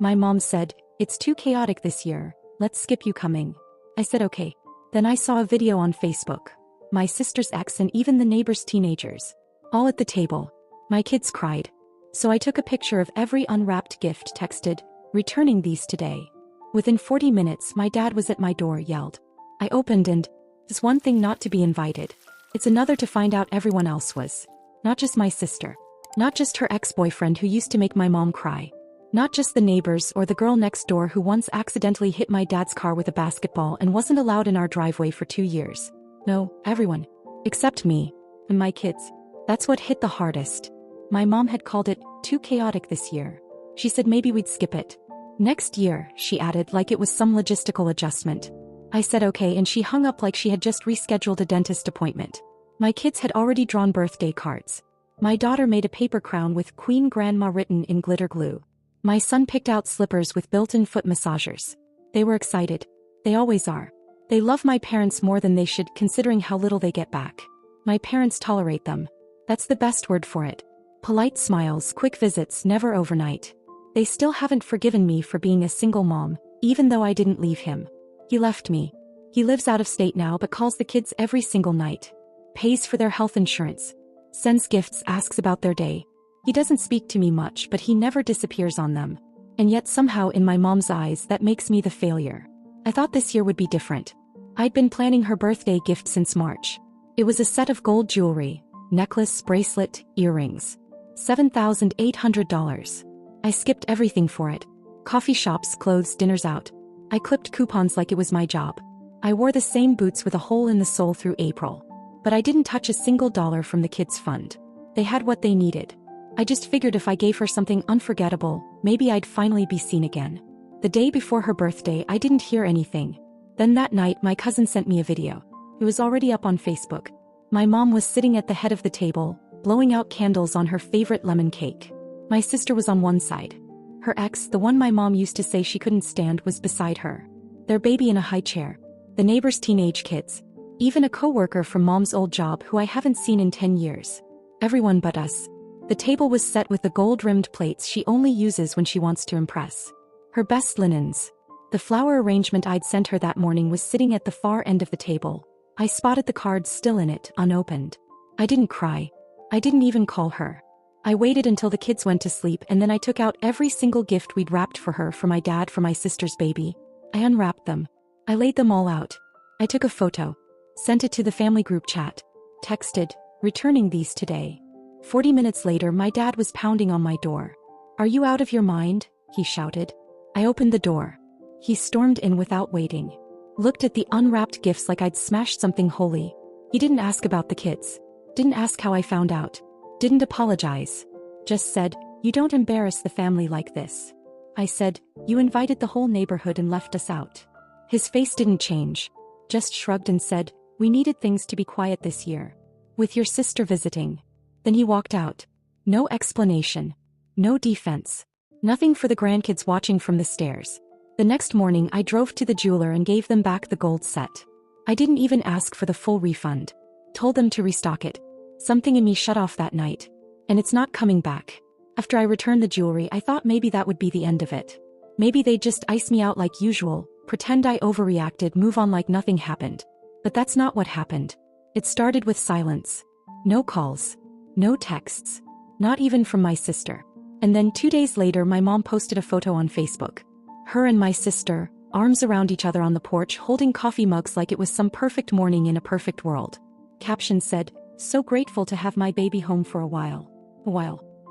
My mom said, "It's too chaotic this year, let's skip you coming." I said okay. Then I saw a video on Facebook. My sister's ex and even the neighbor's teenagers. All at the table. My kids cried. So I took a picture of every unwrapped gift, texted, "Returning these today." Within 40 minutes my dad was at my door, yelled. I opened and, it's one thing not to be invited. It's another to find out everyone else was. Not just my sister. Not just her ex-boyfriend who used to make my mom cry. Not just the neighbors or the girl next door who once accidentally hit my dad's car with a basketball and wasn't allowed in our driveway for 2 years. No, everyone. Except me. And my kids. That's what hit the hardest. My mom had called it too chaotic this year. She said maybe we'd skip it. Next year, she added, like it was some logistical adjustment. I said okay, and she hung up like she had just rescheduled a dentist appointment. My kids had already drawn birthday cards. My daughter made a paper crown with Queen Grandma written in glitter glue. My son picked out slippers with built-in foot massagers. They were excited. They always are. They love my parents more than they should, considering how little they get back. My parents tolerate them. That's the best word for it. Polite smiles, quick visits, never overnight. They still haven't forgiven me for being a single mom, even though I didn't leave him. He left me. He lives out of state now but calls the kids every single night. Pays for their health insurance. Sends gifts, asks about their day. He doesn't speak to me much, but he never disappears on them. And yet somehow in my mom's eyes that makes me the failure. I thought this year would be different. I'd been planning her birthday gift since March. It was a set of gold jewelry, necklace, bracelet, earrings. $7,800. I skipped everything for it. Coffee shops, clothes, dinners out. I clipped coupons like it was my job. I wore the same boots with a hole in the sole through April. But I didn't touch a single dollar from the kids' fund. They had what they needed. I just figured if I gave her something unforgettable, maybe I'd finally be seen again. The day before her birthday, I didn't hear anything. Then that night, my cousin sent me a video. It was already up on Facebook. My mom was sitting at the head of the table, blowing out candles on her favorite lemon cake. My sister was on one side. Her ex, the one my mom used to say she couldn't stand, was beside her. Their baby in a high chair. The neighbor's teenage kids. Even a coworker from mom's old job who I haven't seen in 10 years. Everyone but us. The table was set with the gold-rimmed plates she only uses when she wants to impress. Her best linens. The flower arrangement I'd sent her that morning was sitting at the far end of the table. I spotted the cards still in it, unopened. I didn't cry. I didn't even call her. I waited until the kids went to sleep, and then I took out every single gift we'd wrapped for her, for my dad, for my sister's baby. I unwrapped them. I laid them all out. I took a photo. Sent it to the family group chat. Texted, "Returning these today." 40 minutes later, my dad was pounding on my door. "Are you out of your mind?" he shouted. I opened the door. He stormed in without waiting. Looked at the unwrapped gifts like I'd smashed something holy. He didn't ask about the kids. Didn't ask how I found out. Didn't apologize. Just said, "You don't embarrass the family like this." I said, "You invited the whole neighborhood and left us out." His face didn't change. Just shrugged and said, "We needed things to be quiet this year. With your sister visiting." Then he walked out. No explanation. No defense. Nothing for the grandkids watching from the stairs. The next morning I drove to the jeweler and gave them back the gold set. I didn't even ask for the full refund. Told them to restock it. Something in me shut off that night. And it's not coming back. After I returned the jewelry, I thought maybe that would be the end of it. Maybe they'd just ice me out like usual, pretend I overreacted, move on like nothing happened. But that's not what happened. It started with silence. No calls. No texts. Not even from my sister. And then 2 days later, my mom posted a photo on Facebook. Her and my sister, arms around each other on the porch, holding coffee mugs like it was some perfect morning in a perfect world. Caption said, "So grateful to have my baby home for a while."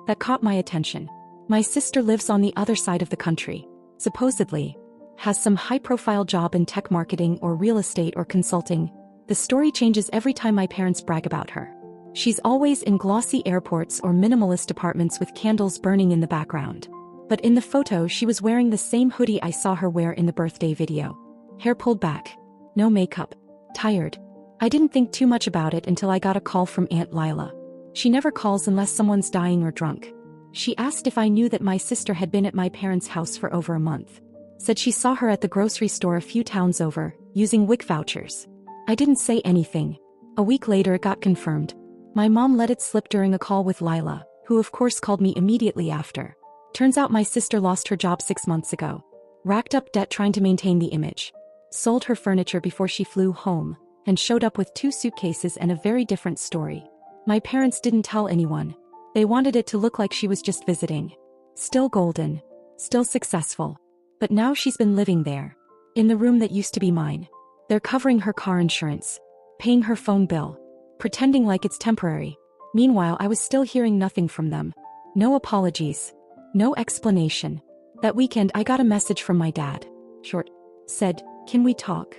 That caught my attention. My sister lives on the other side of the country. Supposedly. Has some high-profile job in tech marketing or real estate or consulting. The story changes every time my parents brag about her. She's always in glossy airports or minimalist apartments with candles burning in the background. But in the photo she was wearing the same hoodie I saw her wear in the birthday video. Hair pulled back. No makeup. Tired. I didn't think too much about it until I got a call from Aunt Lila. She never calls unless someone's dying or drunk. She asked if I knew that my sister had been at my parents' house for over a month. Said she saw her at the grocery store a few towns over, using WIC vouchers. I didn't say anything. A week later it got confirmed. My mom let it slip during a call with Lila, who of course called me immediately after. Turns out my sister lost her job 6 months ago. Racked up debt trying to maintain the image. Sold her furniture before she flew home, and showed up with 2 suitcases and a very different story. My parents didn't tell anyone. They wanted it to look like she was just visiting. Still golden. Still successful. But now she's been living there. In the room that used to be mine. They're covering her car insurance. Paying her phone bill. Pretending like it's temporary. Meanwhile, I was still hearing nothing from them. No apologies. No explanation. That weekend I got a message from my dad. Short. Said, "Can we talk?"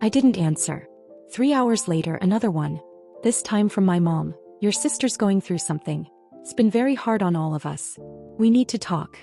I didn't answer. 3 hours later, another one. This time from my mom. "Your sister's going through something. It's been very hard on all of us. We need to talk."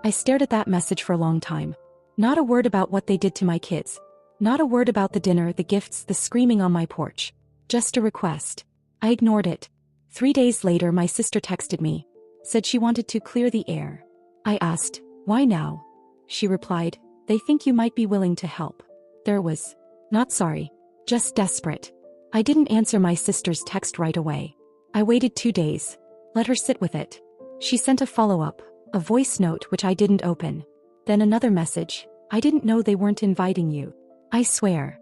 I stared at that message for a long time. Not a word about what they did to my kids. Not a word about the dinner, the gifts, the screaming on my porch. Just a request. I ignored it. 3 days later, my sister texted me. Said she wanted to clear the air. I asked, "Why now?" She replied, "They think you might be willing to help." There was. Not sorry. Just desperate. I didn't answer my sister's text right away. I waited 2 days. Let her sit with it. She sent a follow-up. A voice note which I didn't open. Then another message. "I didn't know they weren't inviting you." I swear.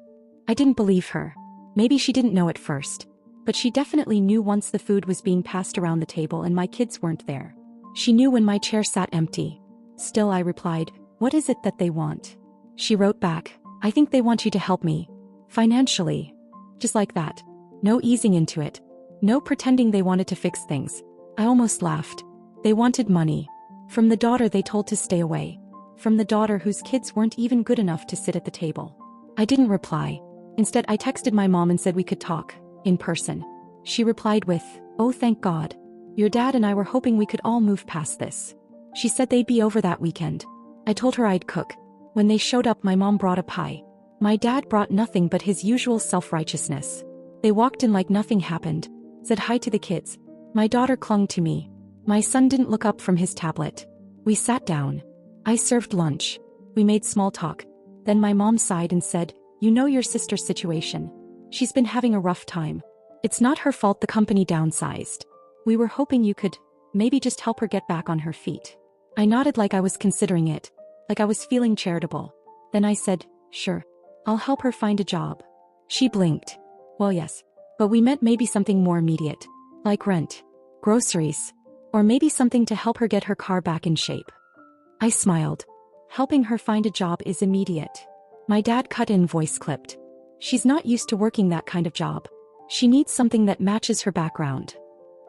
I didn't believe her. Maybe she didn't know at first. But she definitely knew once the food was being passed around the table and my kids weren't there. She knew when my chair sat empty. Still, I replied, "What is it that they want?" She wrote back, "I think they want you to help me. Financially." Just like that. No easing into it. No pretending they wanted to fix things. I almost laughed. They wanted money. From the daughter they told to stay away. From the daughter whose kids weren't even good enough to sit at the table. I didn't reply. Instead, I texted my mom and said we could talk. In person. She replied with, "Oh, thank God. Your dad and I were hoping we could all move past this." She said they'd be over that weekend. I told her I'd cook. When they showed up, my mom brought a pie. My dad brought nothing but his usual self-righteousness. They walked in like nothing happened. Said hi to the kids. My daughter clung to me. My son didn't look up from his tablet. We sat down. I served lunch. We made small talk. Then my mom sighed and said, "You know your sister's situation. She's been having a rough time. It's not her fault the company downsized. We were hoping you could, maybe just help her get back on her feet." I nodded like I was considering it. Like I was feeling charitable. Then I said, "Sure. I'll help her find a job." She blinked. "Well, yes. But we meant maybe something more immediate. Like rent. Groceries. Or maybe something to help her get her car back in shape." I smiled. Helping her find a job is immediate. My dad cut in, voice clipped. "She's not used to working that kind of job. She needs something that matches her background."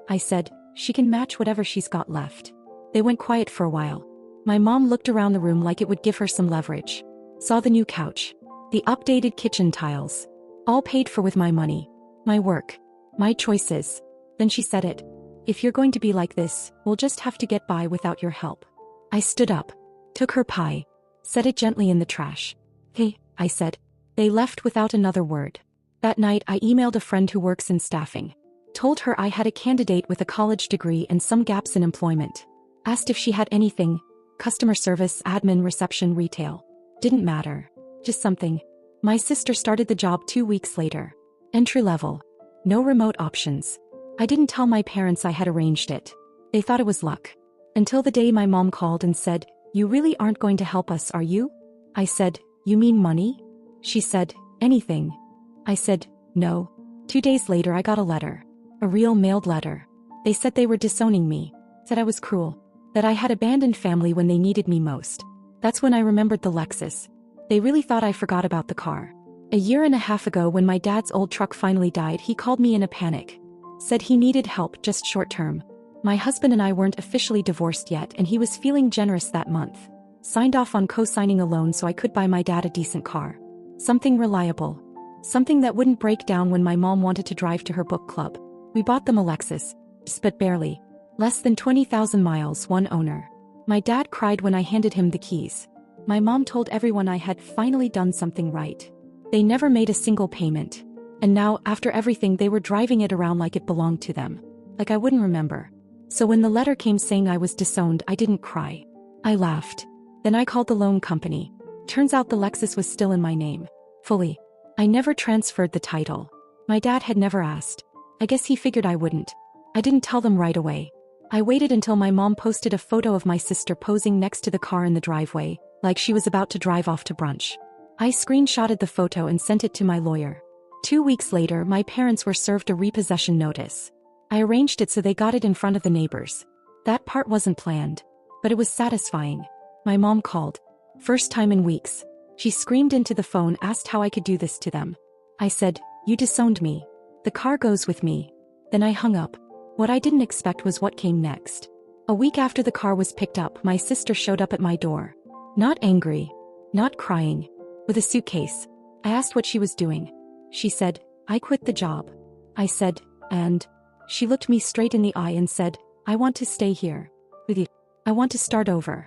I said, "She can match whatever she's got left." They went quiet for a while. My mom looked around the room like it would give her some leverage. Saw the new couch. The updated kitchen tiles. All paid for with my money. My work. My choices. Then she said it. "If you're going to be like this, we'll just have to get by without your help." I stood up. Took her pie. Set it gently in the trash. "Hey," I said. They left without another word. That night I emailed a friend who works in staffing. Told her I had a candidate with a college degree and some gaps in employment. Asked if she had anything. Customer service, admin, reception, retail. Didn't matter. Just something. My sister started the job 2 weeks later. Entry level. No remote options. I didn't tell my parents I had arranged it. They thought it was luck. Until the day my mom called and said, "You really aren't going to help us, are you?" I said, "You mean money?" She said, "Anything." I said, "No." 2 days later I got a letter. A real mailed letter. They said they were disowning me. Said I was cruel. That I had abandoned family when they needed me most. That's when I remembered the Lexus. They really thought I forgot about the car. A year and a half ago, when my dad's old truck finally died, he called me in a panic. Said he needed help, just short term. My husband and I weren't officially divorced yet, and he was feeling generous that month. Signed off on co-signing a loan so I could buy my dad a decent car. Something reliable. Something that wouldn't break down when my mom wanted to drive to her book club. We bought them a Lexus. But barely. Less than 20,000 miles, one owner. My dad cried when I handed him the keys. My mom told everyone I had finally done something right. They never made a single payment. And now, after everything, they were driving it around like it belonged to them. Like I wouldn't remember. So when the letter came saying I was disowned, I didn't cry. I laughed. Then I called the loan company. Turns out the Lexus was still in my name. Fully. I never transferred the title. My dad had never asked. I guess he figured I wouldn't. I didn't tell them right away. I waited until my mom posted a photo of my sister posing next to the car in the driveway, like she was about to drive off to brunch. I screenshotted the photo and sent it to my lawyer. 2 weeks later, my parents were served a repossession notice. I arranged it so they got it in front of the neighbors. That part wasn't planned, but it was satisfying. My mom called. First time in weeks. She screamed into the phone, asked how I could do this to them. I said, "You disowned me. The car goes with me." Then I hung up. What I didn't expect was what came next. A week after the car was picked up, my sister showed up at my door. Not angry. Not crying. With a suitcase. I asked what she was doing. She said, "I quit the job." I said, "And?" She looked me straight in the eye and said, "I want to stay here. With you. I want to start over."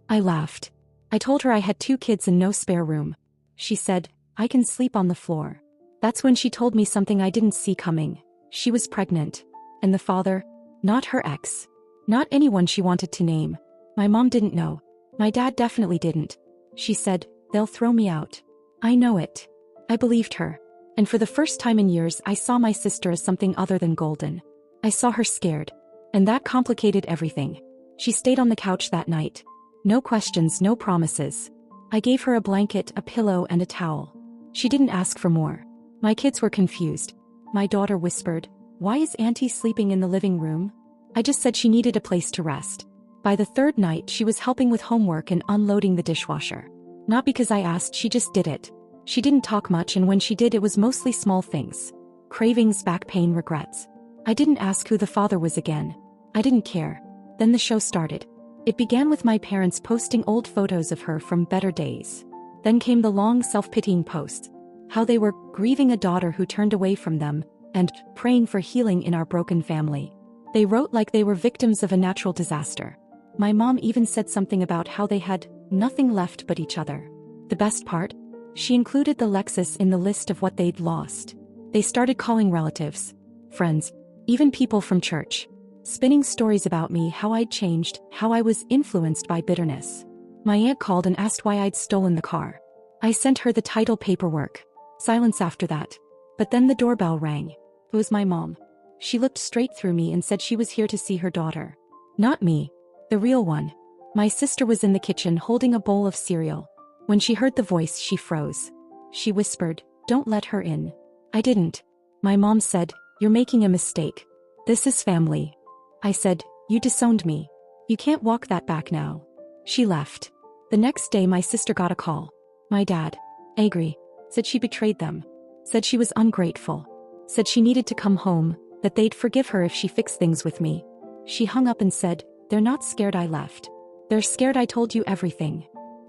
I laughed. I told her I had 2 kids and no spare room. She said, "I can sleep on the floor." That's when she told me something I didn't see coming. She was pregnant. And the father? Not her ex. Not anyone she wanted to name. My mom didn't know. My dad definitely didn't. She said, "They'll throw me out." I know it. I believed her. And for the first time in years, I saw my sister as something other than golden. I saw her scared. And that complicated everything. She stayed on the couch that night. No questions, no promises. I gave her a blanket, a pillow, and a towel. She didn't ask for more. My kids were confused. My daughter whispered, "Why is Auntie sleeping in the living room?" I just said she needed a place to rest. By the 3rd night, she was helping with homework and unloading the dishwasher. Not because I asked, she just did it. She didn't talk much, and when she did, it was mostly small things. Cravings, back pain, regrets. I didn't ask who the father was again. I didn't care. Then the show started. It began with my parents posting old photos of her from better days. Then came the long self-pitying posts. How they were grieving a daughter who turned away from them, and praying for healing in our broken family. They wrote like they were victims of a natural disaster. My mom even said something about how they had nothing left but each other. The best part? She included the Lexus in the list of what they'd lost. They started calling relatives, friends, even people from church. Spinning stories about me, how I'd changed, how I was influenced by bitterness. My aunt called and asked why I'd stolen the car. I sent her the title paperwork. Silence after that. But then the doorbell rang. It was my mom. She looked straight through me and said she was here to see her daughter. Not me. The real one. My sister was in the kitchen holding a bowl of cereal. When she heard the voice, she froze. She whispered, "Don't let her in." I didn't. My mom said, "You're making a mistake. This is family." I said, "You disowned me. You can't walk that back now." She left. The next day, my sister got a call. My dad, angry, said she betrayed them. Said she was ungrateful. Said she needed to come home, that they'd forgive her if she fixed things with me. She hung up and said, "They're not scared I left. They're scared I told you everything."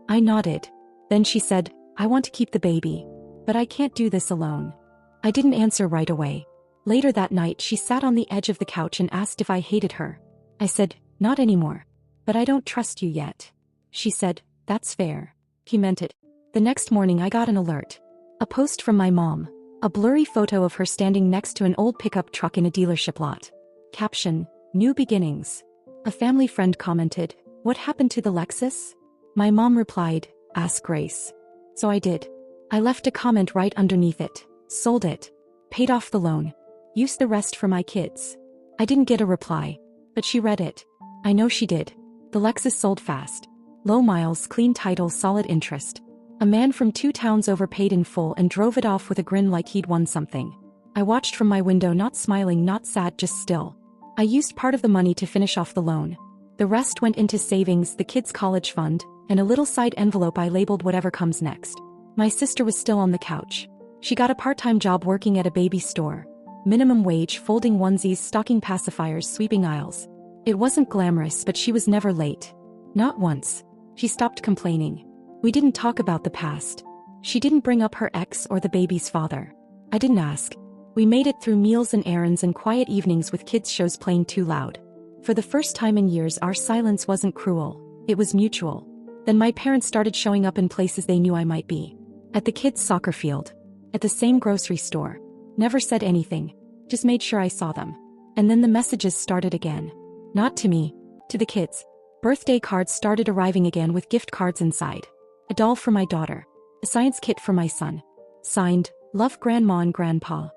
I nodded. Then she said, "I want to keep the baby. But I can't do this alone." I didn't answer right away. Later that night, she sat on the edge of the couch and asked if I hated her. I said, "Not anymore. But I don't trust you yet." She said, "That's fair." He meant it. The next morning, I got an alert. A post from my mom. A blurry photo of her standing next to an old pickup truck in a dealership lot. Caption, "New beginnings." A family friend commented, "What happened to the Lexus?" My mom replied, "Ask Grace." So I did. I left a comment right underneath it. Sold it. Paid off the loan. Used the rest for my kids. I didn't get a reply. But she read it. I know she did. The Lexus sold fast. Low miles, clean title, solid interest. A man from 2 towns over paid in full and drove it off with a grin like he'd won something. I watched from my window, not smiling, not sad, just still. I used part of the money to finish off the loan. The rest went into savings, the kids' college fund, and a little side envelope I labeled whatever comes next. My sister was still on the couch. She got a part-time job working at a baby store. Minimum wage, folding onesies, stocking pacifiers, sweeping aisles. It wasn't glamorous, but she was never late. Not once. She stopped complaining. We didn't talk about the past. She didn't bring up her ex or the baby's father. I didn't ask. We made it through meals and errands and quiet evenings with kids' shows playing too loud. For the first time in years, our silence wasn't cruel. It was mutual. Then my parents started showing up in places they knew I might be. At the kids' soccer field. At the same grocery store. Never said anything. Just made sure I saw them. And then the messages started again. Not to me. To the kids. Birthday cards started arriving again with gift cards inside. A doll for my daughter. A science kit for my son. Signed, "Love Grandma and Grandpa."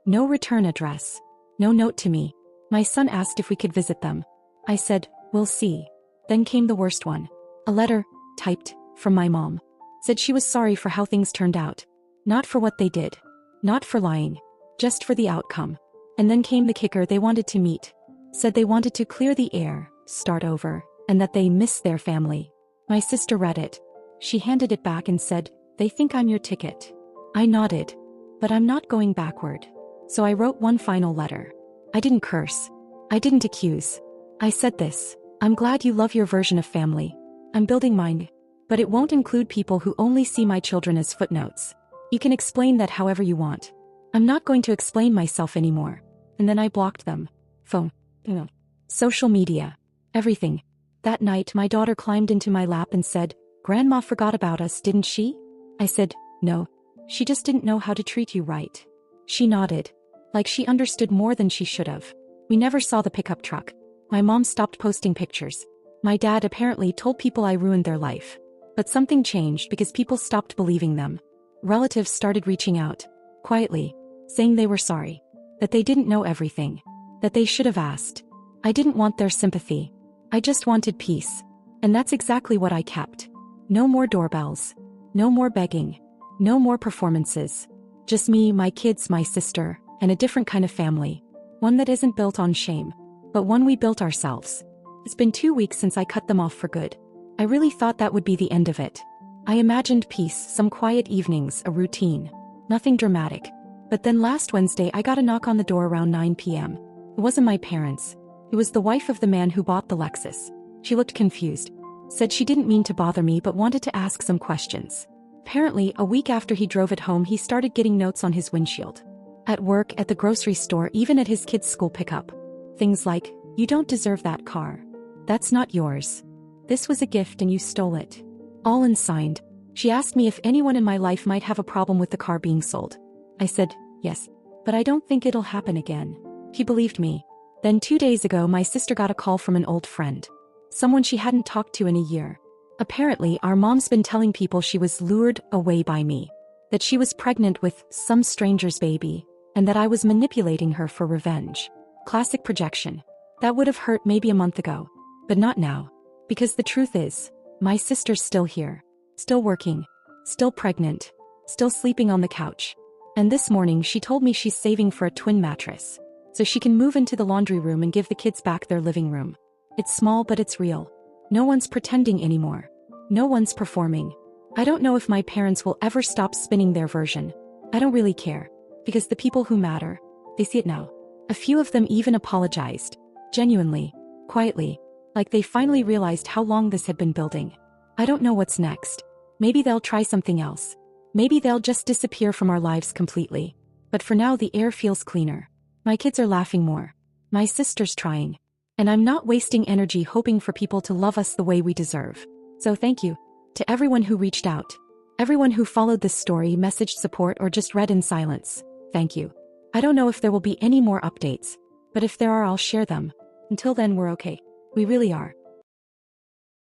No return address. No note to me. My son asked if we could visit them. I said, we'll see. Then came the worst one. A letter, typed, from my mom. Said she was sorry for how things turned out. Not for what they did. Not for lying. Just for the outcome. And then came the kicker, they wanted to meet. Said they wanted to clear the air, start over, and that they miss their family. My sister read it. She handed it back and said, they think I'm your ticket. I nodded. But I'm not going backward. So I wrote one final letter. I didn't curse. I didn't accuse. I said this. I'm glad you love your version of family. I'm building mine. But it won't include people who only see my children as footnotes. You can explain that however you want. I'm not going to explain myself anymore. And then I blocked them. Phone. Social media. Everything. That night my daughter climbed into my lap and said, Grandma forgot about us, didn't she? I said, no. She just didn't know how to treat you right. She nodded. Like she understood more than she should have. We never saw the pickup truck. My mom stopped posting pictures. My dad apparently told people I ruined their life. But something changed because people stopped believing them. Relatives started reaching out. Quietly. Saying they were sorry. That they didn't know everything. That they should have asked. I didn't want their sympathy. I just wanted peace. And that's exactly what I kept. No more doorbells. No more begging. No more performances. Just me, my kids, my sister, and a different kind of family. One that isn't built on shame. But one we built ourselves. It's been 2 weeks since I cut them off for good. I really thought that would be the end of it. I imagined peace, some quiet evenings, a routine. Nothing dramatic. But then last Wednesday I got a knock on the door around 9 p.m. It wasn't my parents. It was the wife of the man who bought the Lexus. She looked confused. Said she didn't mean to bother me but wanted to ask some questions. Apparently, a week after he drove it home he started getting notes on his windshield. At work, at the grocery store, even at his kids' school pickup. Things like, you don't deserve that car. That's not yours. This was a gift and you stole it. All unsigned. She asked me if anyone in my life might have a problem with the car being sold. I said, yes. But I don't think it'll happen again. He believed me. Then 2 days ago my sister got a call from an old friend. Someone she hadn't talked to in a year. Apparently our mom's been telling people she was lured away by me. That she was pregnant with some stranger's baby. And that I was manipulating her for revenge. Classic projection. That would have hurt maybe a month ago. But not now. Because the truth is, my sister's still here. Still working. Still pregnant. Still sleeping on the couch. And this morning she told me she's saving for a twin mattress. So she can move into the laundry room and give the kids back their living room. It's small but it's real. No one's pretending anymore. No one's performing. I don't know if my parents will ever stop spinning their version. I don't really care. Because the people who matter, they see it now. A few of them even apologized. Genuinely. Quietly. Like they finally realized how long this had been building. I don't know what's next. Maybe they'll try something else. Maybe they'll just disappear from our lives completely. But for now the air feels cleaner. My kids are laughing more. My sister's trying. And I'm not wasting energy hoping for people to love us the way we deserve. So thank you. To everyone who reached out. Everyone who followed this story, messaged support, or just read in silence. Thank you. I don't know if there will be any more updates. But if there are, I'll share them. Until then, we're okay. We really are.